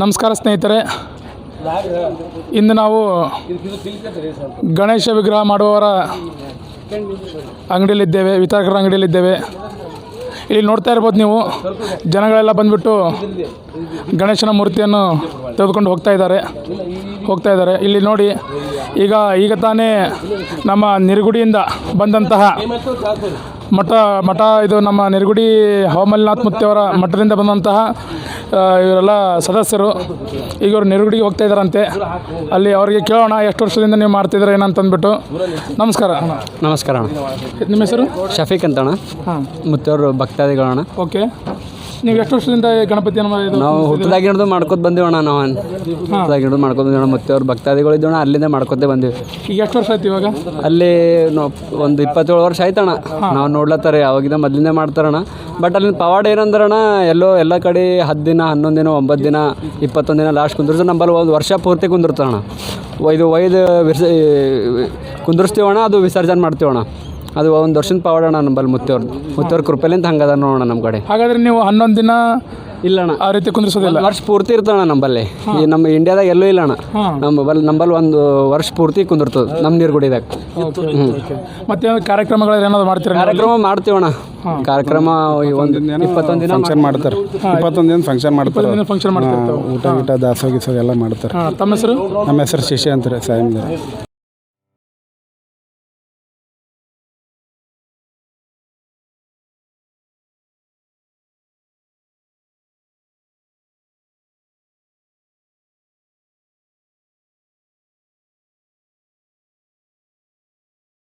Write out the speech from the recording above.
ನಮಸ್ಕಾರ ಸ್ನೇಹಿತರೆ, ಇಂದು ನಾವು ಗಣೇಶ ವಿಗ್ರಹ ಮಾಡುವವರ ಅಂಗಡಿಯಲ್ಲಿದ್ದೇವೆ, ವಿತರಕರ ಅಂಗಡಿಯಲ್ಲಿದ್ದೇವೆ. ಇಲ್ಲಿ ನೋಡ್ತಾ ಇರ್ಬೋದು ನೀವು, ಜನಗಳೆಲ್ಲ ಬಂದುಬಿಟ್ಟು ಗಣೇಶನ ಮೂರ್ತಿಯನ್ನು ತೆಗೆದುಕೊಂಡು ಹೋಗ್ತಾ ಇದ್ದಾರೆ. ಇಲ್ಲಿ ನೋಡಿ, ಈಗ ತಾನೇ ನಮ್ಮ ನಿರಗುಡಿಯಿಂದ ಬಂದಂತಹ ಮಠ ಇದು ನಮ್ಮ ನಿರಗುಡಿ ಹವಾಮಲ್ಲಿನಾಥ್ ಮುತ್ತಿಯವರ ಮಠದಿಂದ ಬಂದಂತಹ ಇವರೆಲ್ಲ ಸದಸ್ಯರು ಈಗ ಇವರು ನಿರಗುಡಿಗೆ ಹೋಗ್ತಾ ಇದ್ದಾರಂತೆ. ಅಲ್ಲಿ ಅವರಿಗೆ ಕೇಳೋಣ, ಎಷ್ಟು ವರ್ಷದಿಂದ ನೀವು ಮಾಡ್ತಿದ್ದೀರ ಏನಂತಂದ್ಬಿಟ್ಟು. ನಮಸ್ಕಾರ. ನಮಸ್ಕಾರ. ನಿಮ್ಮ ಹೆಸರು? ಶಫೀಕ್ ಅಂತಣ್ಣ. ಮುತ್ತವರು ಭಕ್ತಾದಿಗಳಣ್ಣ. ಓಕೆ, ನೀವು ಎಷ್ಟು ವರ್ಷದಿಂದ ಗಣಪತಿಯನ್ನು ನಾವು ಹುಟ್ಟದಾಗಿ ಹಿಡಿದು ಮಾಡ್ಕೊತ ಬಂದೀವಣ್ಣ. ನಾವು ಹುಟ್ಟದಾಗಿ ಹಿಡಿದು ಮಾಡ್ಕೊತ ಬಂದೀವಣ್ಣ. ಮುತ್ತವ್ರ ಭಕ್ತಾದಿಗಳಿದ್ದೋಣ, ಅಲ್ಲಿಂದ ಮಾಡ್ಕೊತೇ ಬಂದೀವಿ. ಈಗ ಎಷ್ಟು ವರ್ಷ ಆಯ್ತು ಇವಾಗ? ಅಲ್ಲಿ ಒಂದು 27 ವರ್ಷ ಆಯ್ತಣ್ಣ. ನಾವು ನೋಡ್ಲತ್ತಾರೆ, ಅವಾಗಿಂದ ಮೊದಲಿಂದ ಮಾಡ್ತಾರಣ್ಣ. ಬಟ್ ಅಲ್ಲಿ ಪವಾಡ ಏನಂದ್ರಣ್ಣ, ಎಲ್ಲ ಕಡೆ 10 ದಿನ, 11 ದಿನ, 9 ದಿನ, 21 ದಿನ ಲಾಸ್ಟ್ ಕುಂದಿರ್ತಾರೆ. ನಂಬಲ್ಲಿ ಒಂದು ವರ್ಷ ಪೂರ್ತಿ ಕುಂದಿರ್ತಾರಣ್ಣ. ಒಯ್ದು ಕುಂದಿರ್ಸ್ತೀವಣ್ಣ, ಅದು ವಿಸರ್ಜನೆ ಮಾಡ್ತೀವಣ್ಣ. ಅದು ಒಂದು ವರ್ಷದ ಪವಾಡಣ್ಣ ನಂಬಲ್ಲಿ ಮುತ್ತವ್ರ ಕೃಪೆಲಿಂದ ಹಂಗದ ನೋಡೋಣ ನಮ್ಮ ಕಡೆ. ಹಾಗಾದರೆ ನೀವು 11 ದಿನ ಇಲ್ಲಣ್ಣ, ಆ ರೀತಿ ಕುಂದಿರ್ಸೋದಿಲ್ಲ? ವರ್ಷ ಪೂರ್ತಿ ಇರ್ತಣ್ಣ ನಂಬಲ್ಲಿ. ಈ ನಮ್ಮ ಇಂಡಿಯಾದಾಗ ಎಲ್ಲೂ ಇಲ್ಲಣ್ಣ. ನಂಬಲ್ಲಿ ಒಂದು ವರ್ಷ ಪೂರ್ತಿ ಕುಂದಿರ್ತದೆ ನಮ್ಮ ನೀರ್ಗುಡಿದಾಗ. ಮತ್ತೆ ಕಾರ್ಯಕ್ರಮಗಳು ಏನಾದ್ರು ಮಾಡ್ತೀರಾ? ಕಾರ್ಯಕ್ರಮ ಮಾಡ್ತೀವಣ್ಣ. ಕಾರ್ಯಕ್ರಮ ಒಂದು 21 ದಿನ ಫಂಕ್ಷನ್ ಮಾಡ್ತಾರೆ. 21 ದಿನ ಫಂಕ್ಷನ್ ಮಾಡ್ತಾರೆ. ಫಂಕ್ಷನ್ ಮಾಡ್ತಾರೆ. ಊಟ ದಾಸೋಹ ಎಲ್ಲ ಮಾಡ್ತಾರೆ. ತಮ್ಮ ಹೆಸರು? ನಮ್ಮ ಹೆಸರು ಶಿಷ್ಯ ಅಂತಾರೆ, ಸಾಯಂದ್ರ.